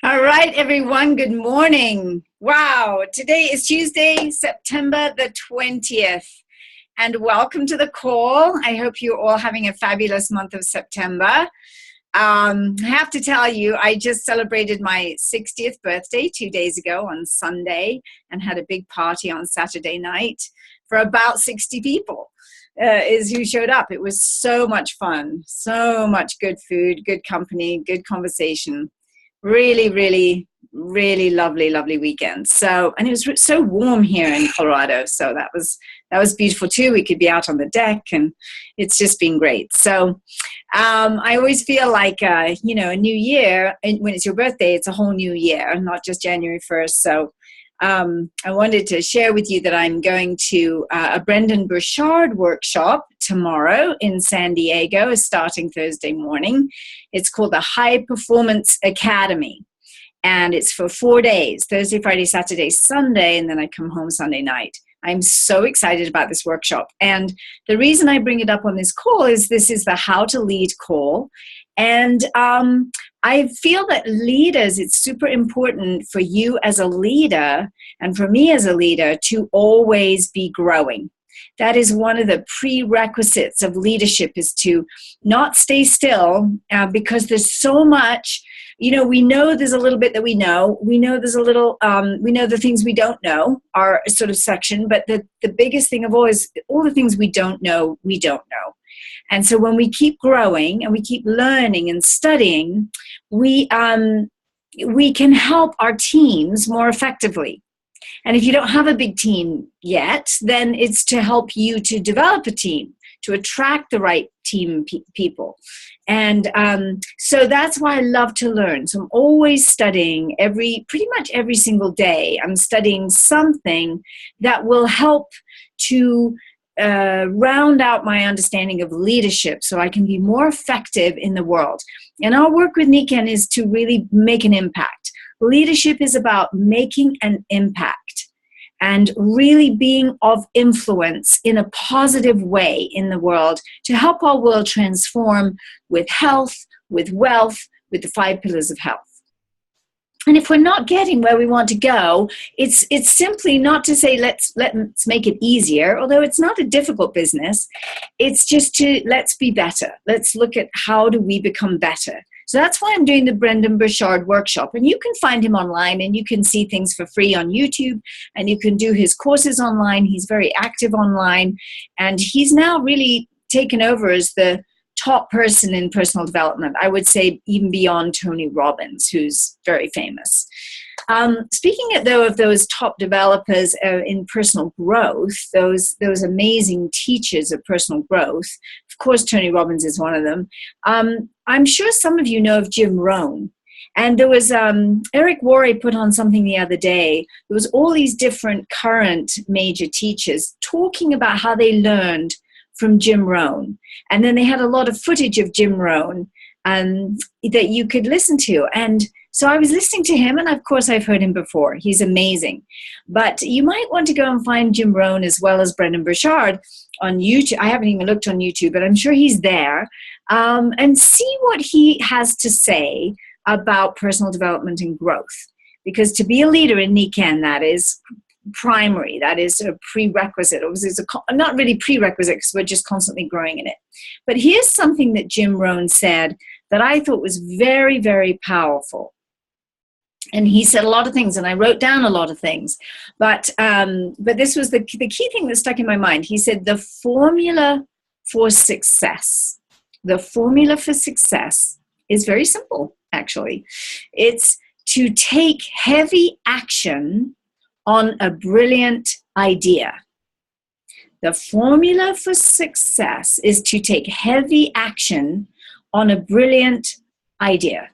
All right, everyone, good morning. Wow, today is Tuesday, September the 20th, and welcome to the call. I hope you're all having a fabulous month of September. I have to tell you, I just celebrated my 60th birthday 2 days ago on Sunday and had a big party on Saturday night for about 60 people. Is who showed up. It was so much fun, so much good food, good company, good conversation. Really, really, really lovely weekend. So, and it was so warm here in Colorado. So that was beautiful too. We could be out on the deck, and it's just been great. So, I always feel like a new year, and when it's your birthday, it's a whole new year, not just January 1st. So, I wanted to share with you that I'm going to a Brendan Burchard workshop tomorrow in San Diego, starting Thursday morning. It's called the High Performance Academy, and it's for 4 days, Thursday, Friday, Saturday, Sunday, and then I come home Sunday night. I'm so excited about this workshop. And the reason I bring it up on this call is this is the How to Lead call. And I feel that leaders, it's super important for you as a leader and for me as a leader to always be growing. That is one of the prerequisites of leadership, is to not stay still because there's so much. We know there's a little bit that we know. We know there's a little, we know the things we don't know are a sort of section, but the biggest thing of all is all the things we don't know, we don't know. And so when we keep growing and we keep learning and studying, we can help our teams more effectively. And if you don't have a big team yet, then it's to help you to develop a team, to attract the right team people. And so that's why I love to learn. So I'm always studying pretty much every single day. I'm studying something that will help to round out my understanding of leadership so I can be more effective in the world. And our work with Nikken is to really make an impact. Leadership is about making an impact and really being of influence in a positive way in the world to help our world transform with health, with wealth, with the 5 pillars of health. And if we're not getting where we want to go, it's simply not to say let's make it easier, although it's not a difficult business. It's just let's be better. Let's look at how do we become better. So that's why I'm doing the Brendan Burchard workshop. And you can find him online, and you can see things for free on YouTube, and you can do his courses online. He's very active online, and he's now really taken over as the top person in personal development. I would say even beyond Tony Robbins, who's very famous. Speaking of those top developers in personal growth, those amazing teachers of personal growth, of course, Tony Robbins is one of them. I'm sure some of you know of Jim Rohn. And there was, Eric Worre put on something the other day. There was all these different current major teachers talking about how they learned from Jim Rohn. And then they had a lot of footage of Jim Rohn that you could listen to. And so I was listening to him, and of course I've heard him before. He's amazing. But you might want to go and find Jim Rohn as well as Brendan Burchard on YouTube. I haven't even looked on YouTube, but I'm sure he's there. And see what he has to say about personal development and growth. Because to be a leader in Nikken, that is primary, that is a prerequisite. Obviously, it's not really prerequisite because we're just constantly growing in it. But here's something that Jim Rohn said that I thought was very, very powerful. And he said a lot of things, and I wrote down a lot of things. But this was the key thing that stuck in my mind. He said the formula for success is very simple, actually. It's to take heavy action on a brilliant idea. The formula for success is to take heavy action on a brilliant idea.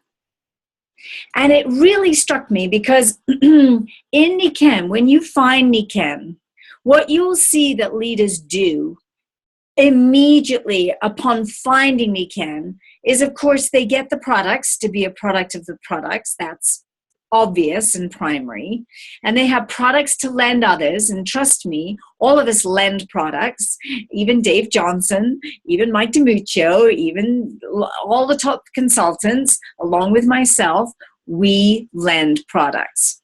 And it really struck me because in Nikken, when you find Nikken, what you'll see that leaders do immediately upon finding Nikken is, of course, they get the products to be a product of the products. That's obvious and primary, and they have products to lend others. And trust me, all of us lend products, even Dave Johnson, even Mike DiMuccio, even all the top consultants, along with myself. we lend products.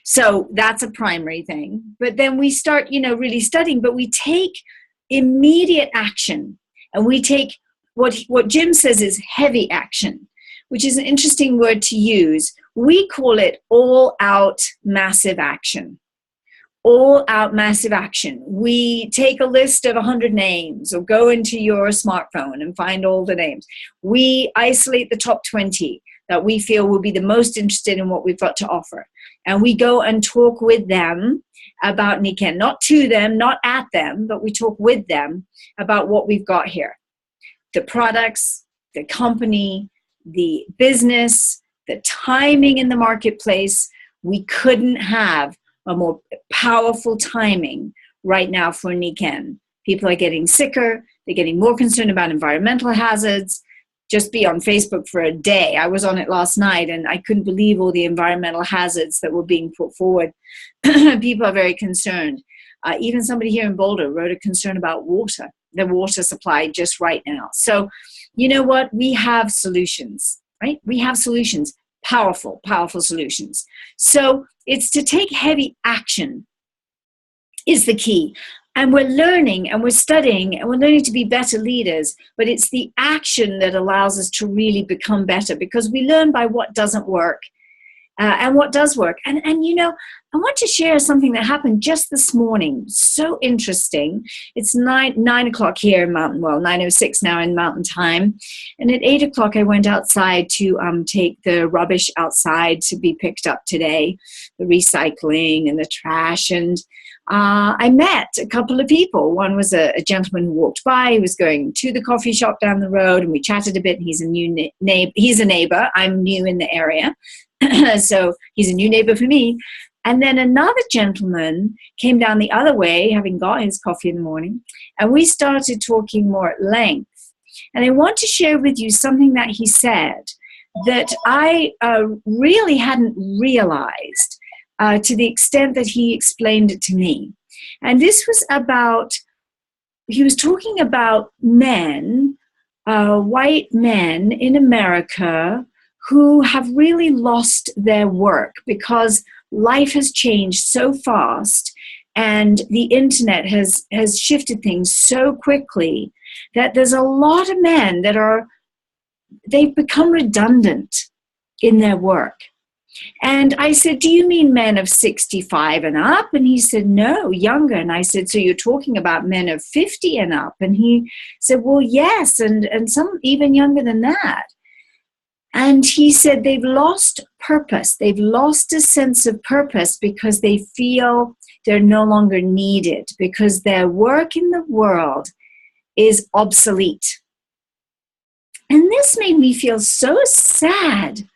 So that's a primary thing. But then we start, really studying, but we take immediate action, and we take what Jim says is heavy action, which is an interesting word to use. We call it all out massive action. All out massive action. We take a list of 100 names, or go into your smartphone and find all the names. We isolate the top 20 that we feel will be the most interested in what we've got to offer. And we go and talk with them about Nikken, not to them, not at them, but we talk with them about what we've got here. The products, the company, the business, the timing in the marketplace. We couldn't have a more powerful timing right now for Nikken. People are getting sicker. They're getting more concerned about environmental hazards. Just be on Facebook for a day. I was on it last night, and I couldn't believe all the environmental hazards that were being put forward. People are very concerned. Even somebody here in Boulder wrote a concern about water, the water supply just right now. So you know what? We have solutions, right? We have solutions, powerful, powerful solutions. So it's to take heavy action is the key. And we're learning and we're studying and we're learning to be better leaders, but it's the action that allows us to really become better, because we learn by what doesn't work and what does work. And I want to share something that happened just this morning. So interesting. It's 9 o'clock here in Mountain, 9:06 now in Mountain Time. And at 8 o'clock, I went outside to take the rubbish outside to be picked up today, the recycling and the trash. And I met a couple of people. One was a gentleman who walked by. He was going to the coffee shop down the road, and we chatted a bit. And he's a new neighbor. He's a neighbor. I'm new in the area. So he's a new neighbor for me. And then another gentleman came down the other way, having got his coffee in the morning, and we started talking more at length. And I want to share with you something that he said that I really hadn't realized to the extent that he explained it to me. And this was he was talking about men, white men in America who have really lost their work because life has changed so fast and the internet has shifted things so quickly that there's a lot of men they've become redundant in their work. And I said, do you mean men of 65 and up? And he said, no, younger. And I said, so you're talking about men of 50 and up? And he said, well, yes, and some even younger than that. And he said they've lost purpose. They've lost a sense of purpose because they feel they're no longer needed, because their work in the world is obsolete. And this made me feel so sad.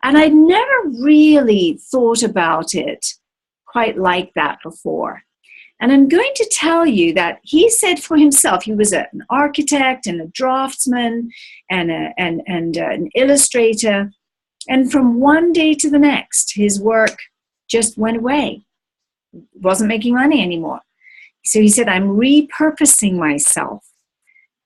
And I'd never really thought about it quite like that before. And I'm going to tell you that he said for himself, he was an architect and a draftsman and an illustrator. And from one day to the next, his work just went away. Wasn't making money anymore. So he said, I'm repurposing myself.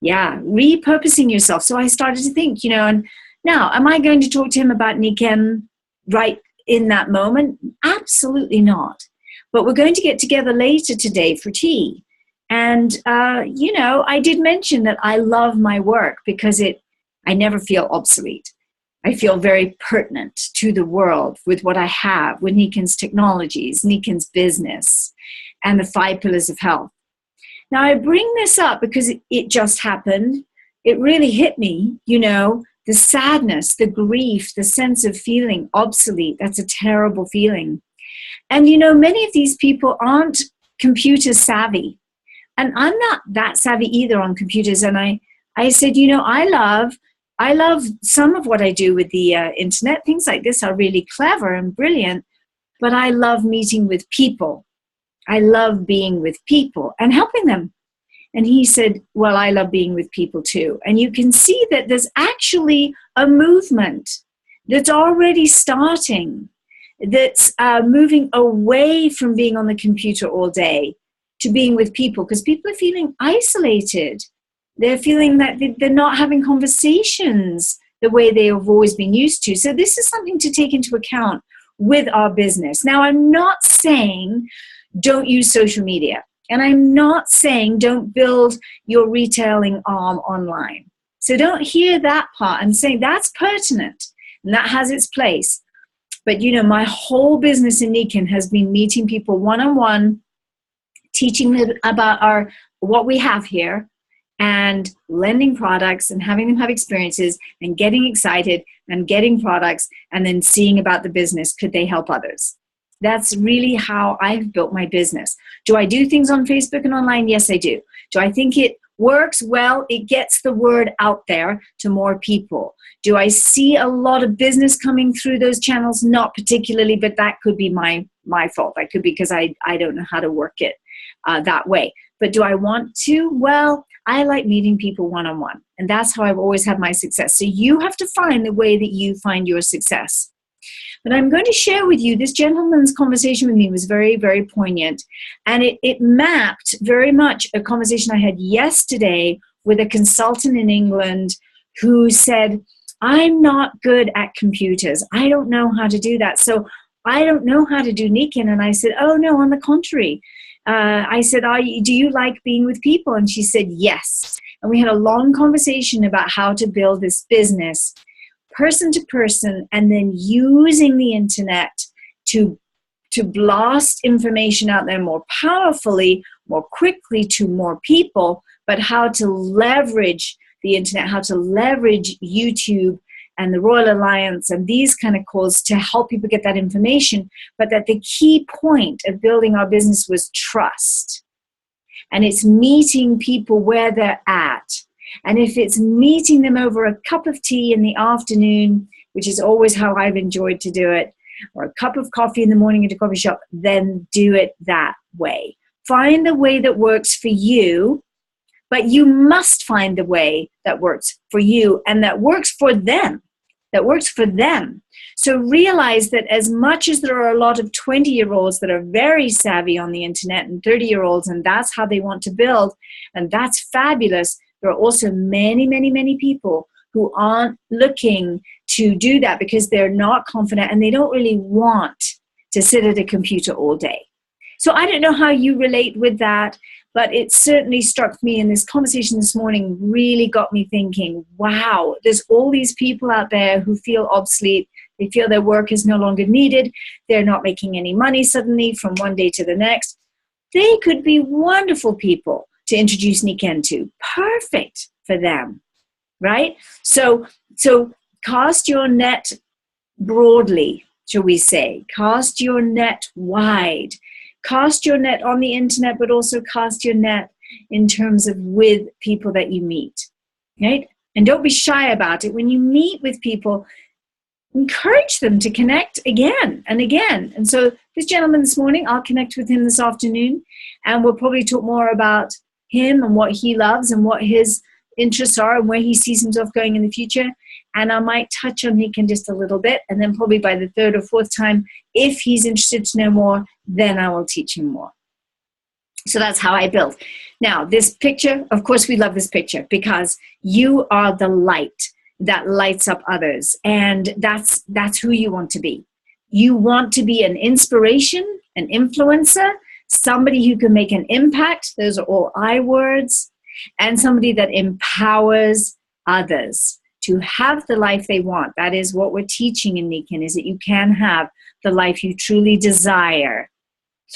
Yeah, repurposing yourself. So I started to think, and now, am I going to talk to him about Nikken right in that moment? Absolutely not. But we're going to get together later today for tea. And, I did mention that I love my work because I never feel obsolete. I feel very pertinent to the world with what I have, with Nikken's technologies, Nikken's business, and the 5 pillars of health. Now, I bring this up because it just happened. It really hit me, the sadness, the grief, the sense of feeling obsolete. That's a terrible feeling. And, many of these people aren't computer savvy. And I'm not that savvy either on computers. And I said, I love some of what I do with the internet. Things like this are really clever and brilliant. But I love meeting with people. I love being with people and helping them. And he said, well, I love being with people too. And you can see that there's actually a movement that's already starting, that's moving away from being on the computer all day to being with people, because people are feeling isolated. They're feeling that they're not having conversations the way they have always been used to. So this is something to take into account with our business. Now, I'm not saying don't use social media. And I'm not saying don't build your retailing arm online. So don't hear that part. I'm saying that's pertinent and that has its place. But, you know, my whole business in Nikken has been meeting people one-on-one, teaching them about what we have here, and lending products and having them have experiences and getting excited and getting products and then seeing about the business. Could they help others? That's really how I've built my business. Do I do things on Facebook and online? Yes, I do. Do I think it works? Well, it gets the word out there to more people. Do I see a lot of business coming through those channels? Not particularly, but that could be my fault. That could be because I don't know how to work it that way. But do I want to? Well, I like meeting people one-on-one. And that's how I've always had my success. So you have to find the way that you find your success. But I'm going to share with you, this gentleman's conversation with me was very, very poignant. And it mapped very much a conversation I had yesterday with a consultant in England who said, I'm not good at computers. I don't know how to do that. So I don't know how to do Nikken. And I said, oh, no, on the contrary. I said, do you like being with people? And she said, yes. And we had a long conversation about how to build this business person to person, and then using the internet to blast information out there more powerfully, more quickly to more people, but how to leverage the internet, how to leverage YouTube and the Royal Alliance and these kind of calls to help people get that information. But that the key point of building our business was trust. And it's meeting people where they're at. And if it's meeting them over a cup of tea in the afternoon, which is always how I've enjoyed to do it, or a cup of coffee in the morning at a coffee shop, then do it that way. Find the way that works for you, but you must find the way that works for you and that works for them. That works for them. So realize that as much as there are a lot of 20-year-olds that are very savvy on the internet and 30-year-olds, and that's how they want to build, and that's fabulous, there are also many, many, many people who aren't looking to do that because they're not confident and they don't really want to sit at a computer all day. So I don't know how you relate with that, but it certainly struck me, and this conversation this morning really got me thinking, wow, there's all these people out there who feel obsolete. They feel their work is no longer needed. They're not making any money suddenly from one day to the next. They could be wonderful people to introduce Nikken to. Perfect for them, right? So cast your net broadly, shall we say. Cast your net wide. Cast your net on the internet, but also cast your net in terms of with people that you meet, right? And don't be shy about it. When you meet with people, encourage them to connect again and again. And so this gentleman this morning, I'll connect with him this afternoon, and we'll probably talk more about him and what he loves and what his interests are and where he sees himself going in the future. And I might touch on Nikken just a little bit, and then probably by the third or fourth time, if he's interested to know more, then I will teach him more. So that's how I build. Now, this picture, of course, we love this picture because you are the light that lights up others. And that's who you want to be. You want to be an inspiration, an influencer, somebody who can make an impact. Those are all I words. And somebody that empowers others to have the life they want. That is what we're teaching in Nikken, is that you can have the life you truly desire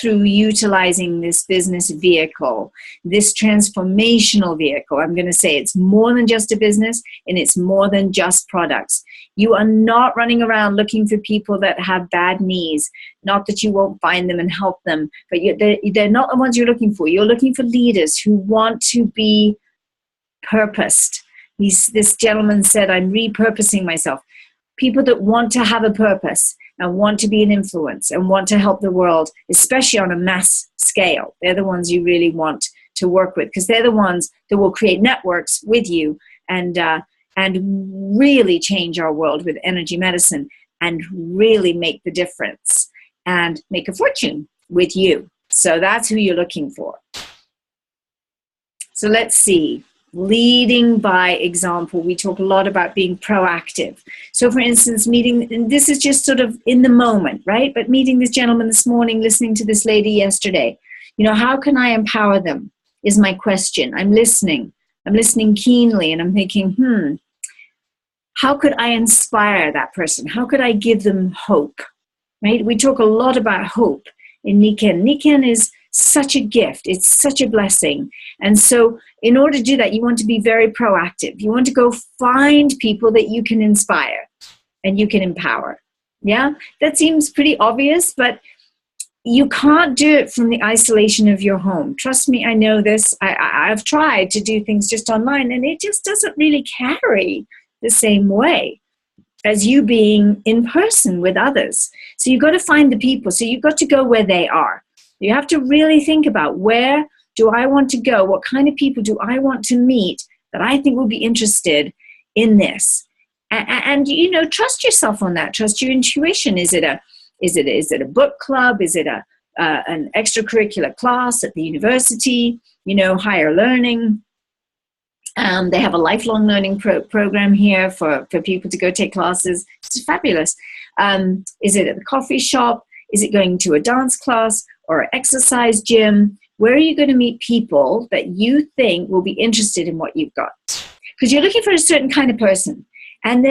through utilizing this business vehicle, this transformational vehicle. I'm going to say it's more than just a business, and it's more than just products. You are not running around looking for people that have bad knees. Not that you won't find them and help them, but they're not the ones you're looking for. You're looking for leaders who want to be purposed. This gentleman said, I'm repurposing myself. People that want to have a purpose and want to be an influence and want to help the world, especially on a mass scale. They're the ones you really want to work with, because they're the ones that will create networks with you and really change our world with energy medicine and really make the difference and make a fortune with you. So that's who you're looking for. So let's see. leading by example. We talk a lot about being proactive. So for instance, and this is just sort of in the moment, right? But meeting this gentleman this morning, listening to this lady yesterday, how can I empower them is my question. I'm listening keenly, and I'm thinking, how could I inspire that person? How could I give them hope, right? We talk a lot about hope in Nikken. Nikken is such a gift. It's such a blessing. And so in order to do that, you want to be very proactive. You want to go find people that you can inspire and you can empower. Yeah, that seems pretty obvious, but you can't do it from the isolation of your home. Trust me, I know this. I've tried to do things just online, and it just doesn't really carry the same way as you being in person with others. So you've got to find the people. So you've got to go where they are. You have to really think about, where do I want to go? What kind of people do I want to meet that I think will be interested in this? And trust yourself on that. Trust your intuition. Is it a book club? Is it an extracurricular class at the university? Higher learning. They have a lifelong learning program here for people to go take classes. It's fabulous. Is it at the coffee shop? Is it going to a dance class or an exercise gym? Where are you going to meet people that you think will be interested in what you've got? Because you're looking for a certain kind of person. And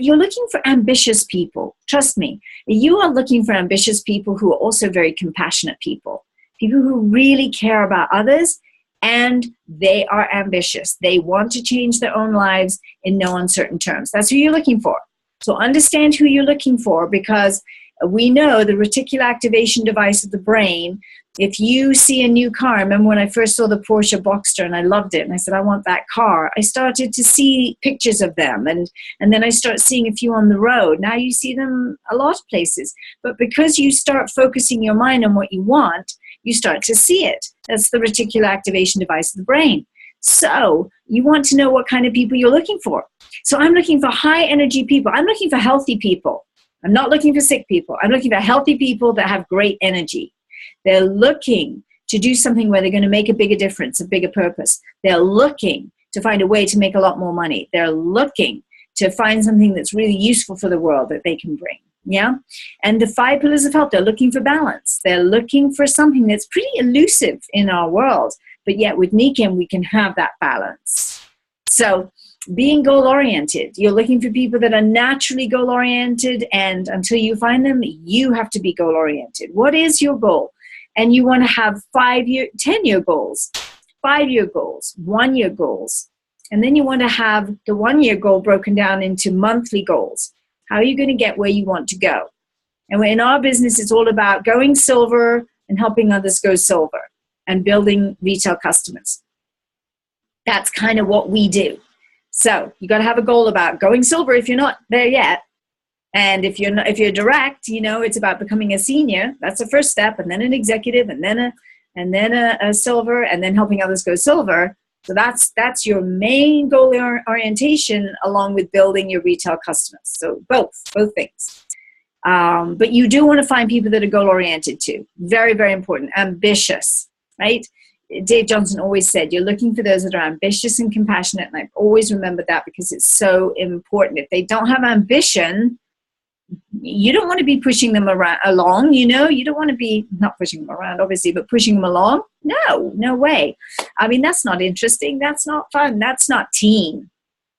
you're looking for ambitious people. Trust me, you are looking for ambitious people who are also very compassionate people who really care about others, and they are ambitious. They want to change their own lives in no uncertain terms. That's who you're looking for. So understand who you're looking for, because we know the reticular activation device of the brain. If you see a new car, I remember when I first saw the Porsche Boxster and I loved it and I said, I want that car. I started to see pictures of them, and then I start seeing a few on the road. Now you see them a lot of places. But because you start focusing your mind on what you want, you start to see it. That's the reticular activation device of the brain. So you want to know what kind of people you're looking for. So I'm looking for high energy people. I'm looking for healthy people. I'm not looking for sick people. I'm looking for healthy people that have great energy. They're looking to do something where they're going to make a bigger difference, a bigger purpose. They're looking to find a way to make a lot more money. They're looking to find something that's really useful for the world that they can bring. Yeah. And the 5 pillars of health, they're looking for balance. They're looking for something that's pretty elusive in our world, but yet with Nikken, we can have that balance. So being goal-oriented, you're looking for people that are naturally goal-oriented, and until you find them, you have to be goal-oriented. What is your goal? And you want to have 5-year, 10-year goals, 5-year goals, 1-year goals. And then you want to have the 1-year goal broken down into monthly goals. How are you going to get where you want to go? And in our business, it's all about going silver and helping others go silver and building retail customers. That's kind of what we do. So you got to have a goal about going silver if you're not there yet. And if you're direct, it's about becoming a senior. That's the first step, and then an executive, and then a silver, and then helping others go silver. So that's your main goal orientation, along with building your retail customers. So both things. But you do want to find people that are goal oriented too. Very, very important. Ambitious, right? Dave Johnson always said, you're looking for those that are ambitious and compassionate. And I've always remembered that, because it's so important. If they don't have ambition, you don't want to be pushing them along, you don't want to be, not pushing them around, obviously, but pushing them along. No way. I mean, that's not interesting. That's not fun. That's not team.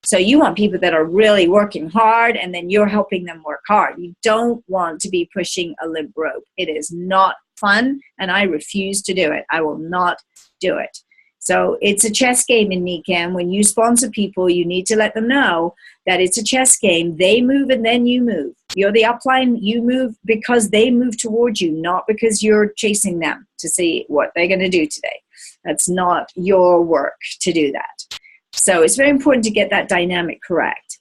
So you want people that are really working hard, and then you're helping them work hard. You don't want to be pushing a limp rope. It is not fun, and I refuse to do it. I will not do it. So it's a chess game in Nikken. When you sponsor people, you need to let them know that it's a chess game. They move and then you move. You're the upline. You move because they move towards you, not because you're chasing them to see what they're going to do today. That's not your work to do that. So it's very important to get that dynamic correct.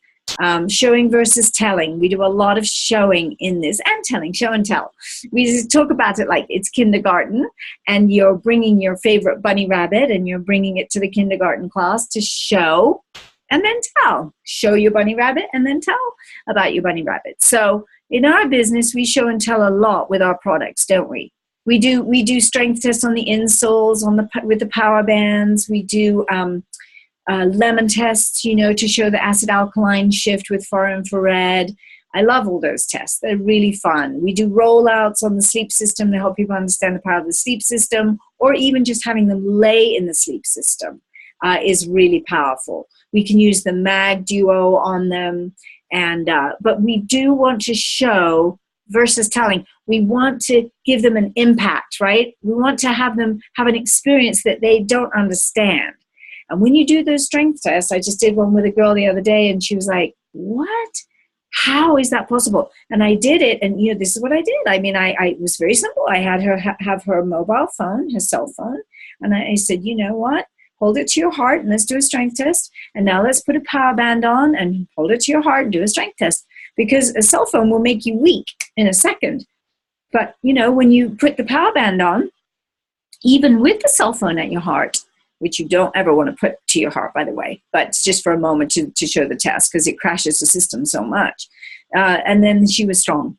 Showing versus telling. We do a lot of showing in this, and telling, show and tell. We just talk about it like it's kindergarten, and you're bringing your favorite bunny rabbit and you're bringing it to the kindergarten class to show and then tell. Show your bunny rabbit and then tell about your bunny rabbit. So in our business, we show and tell a lot with our products, don't we? We do strength tests on the insoles, with the power bands. We do lemon tests, you know, to show the acid alkaline shift with far infrared. I love all those tests. They're really fun. We do rollouts on the sleep system to help people understand the power of the sleep system, or even just having them lay in the sleep system is really powerful. We can use the mag duo on them, and but we do want to show versus telling. We want to give them an impact, right? We want to have them have an experience that they don't understand. And when you do those strength tests, I just did one with a girl the other day, and she was like, what? How is that possible? And I did it, and you know, this is what I did. I mean, I it was very simple. I had her have her mobile phone, her cell phone, and I said, you know what? Hold it to your heart, and let's do a strength test. And now let's put a power band on, and hold it to your heart and do a strength test. Because a cell phone will make you weak in a second. But, you know, when you put the power band on, even with the cell phone at your heart, which you don't ever want to put to your heart, by the way, but it's just for a moment to show the test because it crashes the system so much. And then she was strong,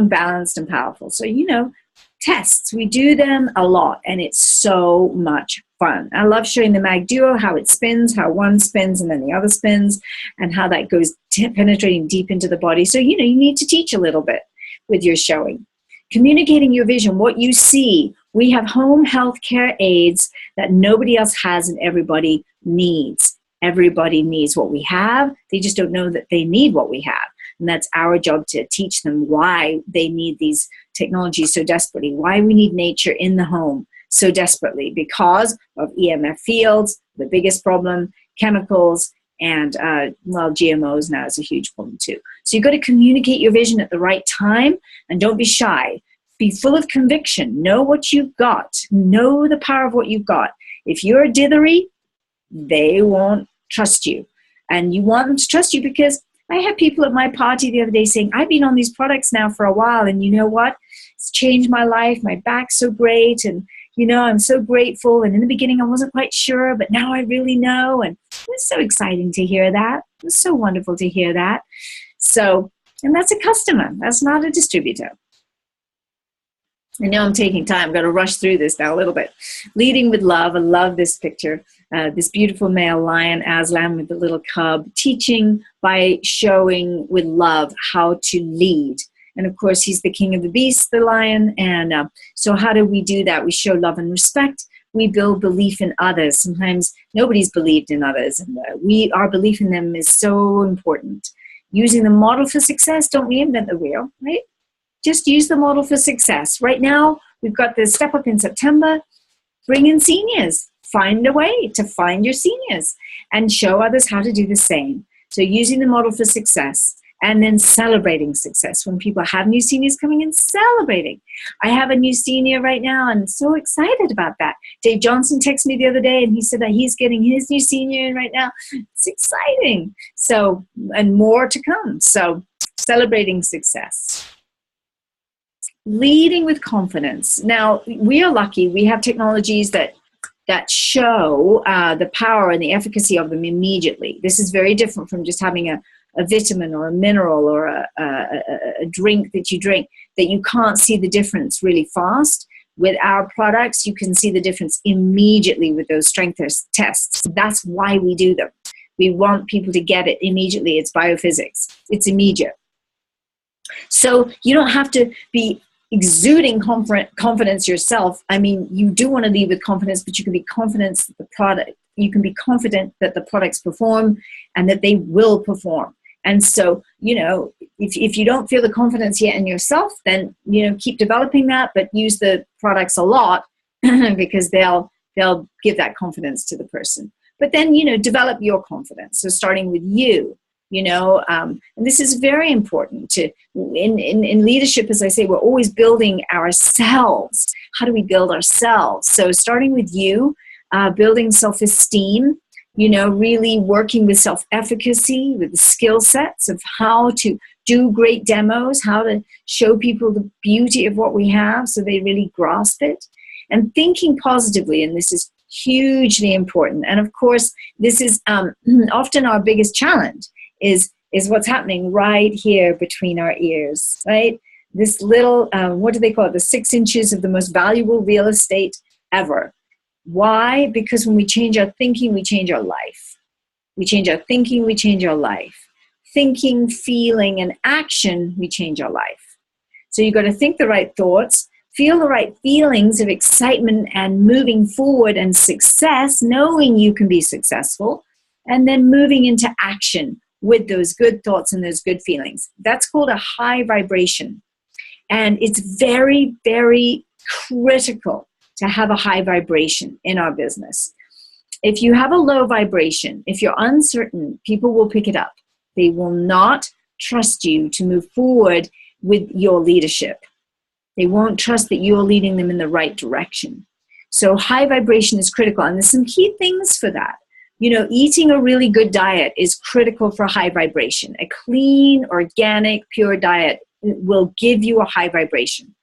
balanced, and powerful. So, you know, tests, we do them a lot, and it's so much fun. I love showing the mag duo, how it spins, how one spins and then the other spins, and how that goes penetrating deep into the body. So, you know, you need to teach a little bit with your showing. Communicating your vision, what you see. We have home health care aids that nobody else has and everybody needs. Everybody needs what we have. They just don't know that they need what we have. And that's our job to teach them why they need these technologies so desperately, why we need nature in the home so desperately, because of EMF fields, the biggest problem, chemicals, and, well, GMOs now is a huge problem too. So you've got to communicate your vision at the right time, and don't be shy. Be full of conviction. Know what you've got. Know the power of what you've got. If you're dithery, they won't trust you. And you want them to trust you, because I had people at my party the other day saying, I've been on these products now for a while, and you know what? It's changed my life. My back's so great, and you know, I'm so grateful. And in the beginning, I wasn't quite sure, but now I really know. And it was so exciting to hear that. It was so wonderful to hear that. So, and that's a customer. That's not a distributor. I know I'm taking time. I'm going to rush through this now a little bit. Leading with love. I love this picture. This beautiful male lion, Aslan, with the little cub, teaching by showing with love how to lead. And of course, he's the king of the beasts, the lion. And so how do we do that? We show love and respect. We build belief in others. Sometimes nobody's believed in others, and our belief in them is so important. Using the model for success. Don't reinvent the wheel, right? Just use the model for success. Right now, we've got the Step Up in September. Bring in seniors. Find a way to find your seniors and show others how to do the same. So using the model for success, and then celebrating success. When people have new seniors coming in, celebrating. I have a new senior right now, and I'm so excited about that. Dave Johnson texted me the other day, and he said that he's getting his new senior in right now. It's exciting. So, and more to come. So celebrating success. Leading with confidence. Now, we are lucky. We have technologies that show the power and the efficacy of them immediately. This is very different from just having a vitamin or a mineral or a drink that you drink, that you can't see the difference really fast. With our products, you can see the difference immediately with those strength tests. That's why we do them. We want people to get it immediately. It's biophysics. It's immediate. So you don't have to be exuding confidence yourself. I mean, you do want to lead with confidence, but you can be confident that the product, you can be confident that the products perform and that they will perform. And so, you know, if you don't feel the confidence yet in yourself, then, you know, keep developing that, but use the products a lot because they'll give that confidence to the person. But then, you know, develop your confidence. So starting with you, you know, and this is very important to in leadership. As I say, we're always building ourselves. How do we build ourselves? So starting with you, building self-esteem, you know, really working with self-efficacy, with the skill sets of how to do great demos, how to show people the beauty of what we have so they really grasp it, and thinking positively. And this is hugely important. And of course, this is often our biggest challenge is what's happening right here between our ears, right? This little, what do they call it? The 6 inches of the most valuable real estate ever. Why? Because when we change our thinking, we change our life. We change our thinking, we change our life. Thinking, feeling, and action, we change our life. So you've got to think the right thoughts, feel the right feelings of excitement and moving forward and success, knowing you can be successful, and then moving into action with those good thoughts and those good feelings. That's called a high vibration. And it's very, very critical to have a high vibration in our business. If you have a low vibration, if you're uncertain, people will pick it up. They will not trust you to move forward with your leadership. They won't trust that you're leading them in the right direction. So high vibration is critical. And there's some key things for that. Eating a really good diet is critical for high vibration. A clean, organic, pure diet will give you a high vibration.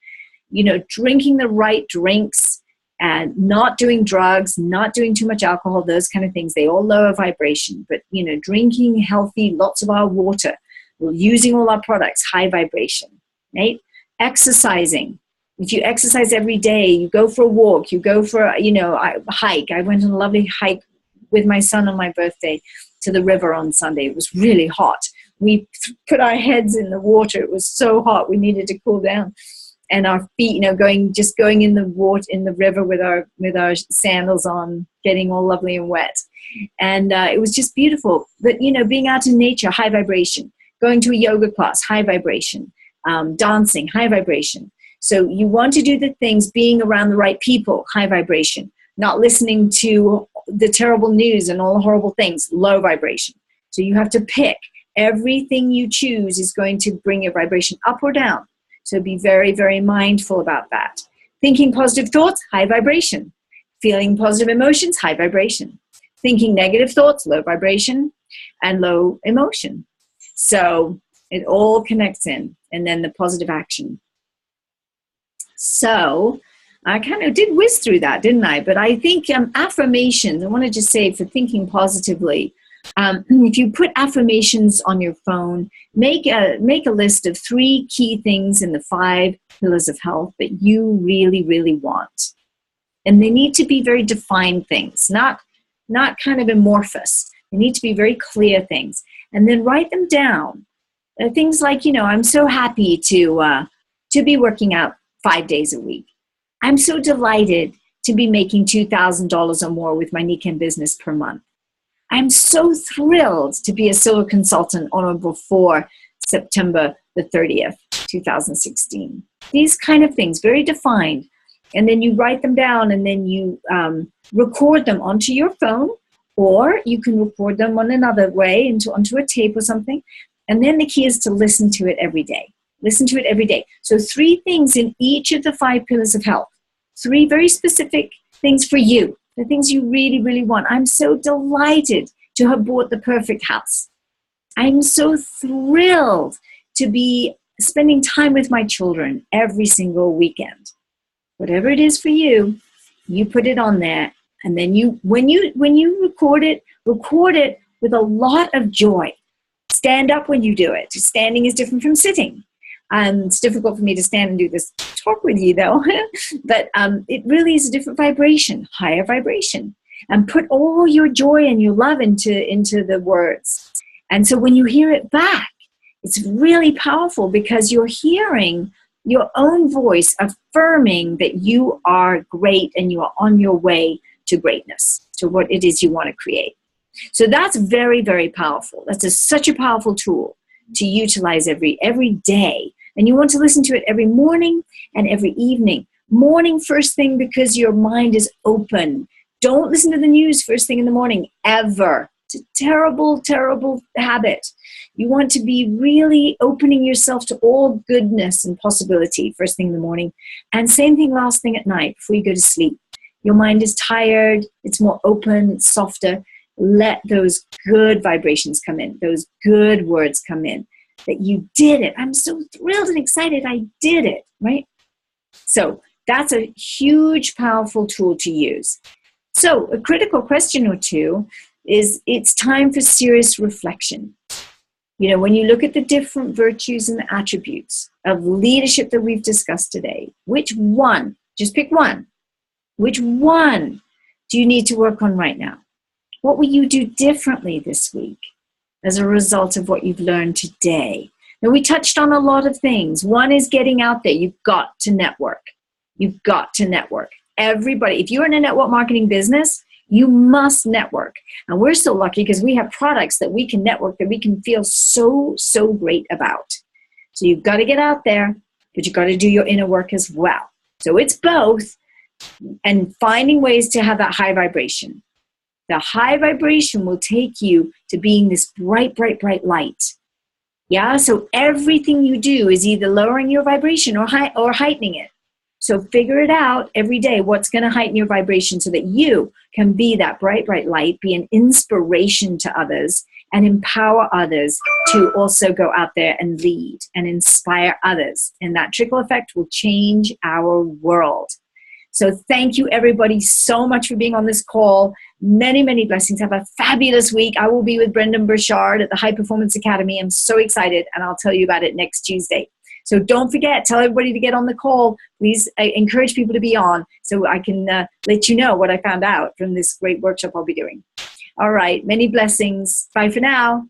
Drinking the right drinks and not doing drugs, not doing too much alcohol, those kind of things, they all lower vibration. But, drinking healthy, lots of our water, using all our products, high vibration, right? Exercising. If you exercise every day, you go for a walk, you go for, a hike. I went on a lovely hike with my son on my birthday to the river on Sunday. It was really hot. We put our heads in the water. It was so hot. We needed to cool down. And our feet, going in the water, in the river with our sandals on, getting all lovely and wet. And it was just beautiful. But, being out in nature, high vibration. Going to a yoga class, high vibration. Dancing, high vibration. So you want to do the things, being around the right people, high vibration. Not listening to the terrible news and all the horrible things, low vibration. So you have to pick. Everything you choose is going to bring your vibration up or down. So be very, very mindful about that. Thinking positive thoughts, high vibration. Feeling positive emotions, high vibration. Thinking negative thoughts, low vibration and low emotion. So it all connects in. And then the positive action. So I kind of did whiz through that, didn't I? But I think affirmations, I want to just say for thinking positively, if you put affirmations on your phone, make a list of 3 key things in the 5 pillars of health that you really, really want. And they need to be very defined things, not kind of amorphous. They need to be very clear things. And then write them down. Things like, I'm so happy to be working out 5 days a week. I'm so delighted to be making $2,000 or more with my Nikken business per month. I'm so thrilled to be a silver consultant on or before September the 30th, 2016. These kind of things, very defined. And then you write them down and then you record them onto your phone, or you can record them on another way onto a tape or something. And then the key is to listen to it every day. Listen to it every day. So 3 things in each of the 5 pillars of health. 3 very specific things for you. The things you really, really want. I'm so delighted to have bought the perfect house. I'm so thrilled to be spending time with my children every single weekend. Whatever it is for you, you put it on there. And then when you record it with a lot of joy. Stand up when you do it. Standing is different from sitting. It's difficult for me to stand and do this talk with you, though. But it really is a different vibration, higher vibration. And put all your joy and your love into the words. And so when you hear it back, it's really powerful because you're hearing your own voice affirming that you are great and you are on your way to greatness, to what it is you want to create. So that's very, very powerful. That's such a powerful tool to utilize every day. And you want to listen to it every morning and every evening. Morning first thing because your mind is open. Don't listen to the news first thing in the morning, ever. It's a terrible, terrible habit. You want to be really opening yourself to all goodness and possibility first thing in the morning. And same thing last thing at night before you go to sleep. Your mind is tired. It's more open. It's softer. Let those good vibrations come in. Those good words come in. That you did it. I'm so thrilled and excited I did it, right? So that's a huge, powerful tool to use. So a critical question or two is it's time for serious reflection. When you look at the different virtues and the attributes of leadership that we've discussed today, which one, just pick one, which one do you need to work on right now? What will you do differently this week as a result of what you've learned today? Now, we touched on a lot of things. One is getting out there. You've got to network. You've got to network. Everybody, if you're in a network marketing business, you must network. And we're so lucky because we have products that we can network, that we can feel so, so great about. So you've got to get out there, but you've got to do your inner work as well. So it's both, and finding ways to have that high vibration. The high vibration will take you to being this bright, bright, bright light. Yeah, so everything you do is either lowering your vibration or heightening it. So figure it out every day, what's going to heighten your vibration so that you can be that bright, bright light, be an inspiration to others, and empower others to also go out there and lead and inspire others. And that trickle effect will change our world. So thank you, everybody, so much for being on this call. Many, many blessings. Have a fabulous week. I will be with Brendan Burchard at the High Performance Academy. I'm so excited, and I'll tell you about it next Tuesday. So don't forget, tell everybody to get on the call. Please, I encourage people to be on so I can let you know what I found out from this great workshop I'll be doing. All right. Many blessings. Bye for now.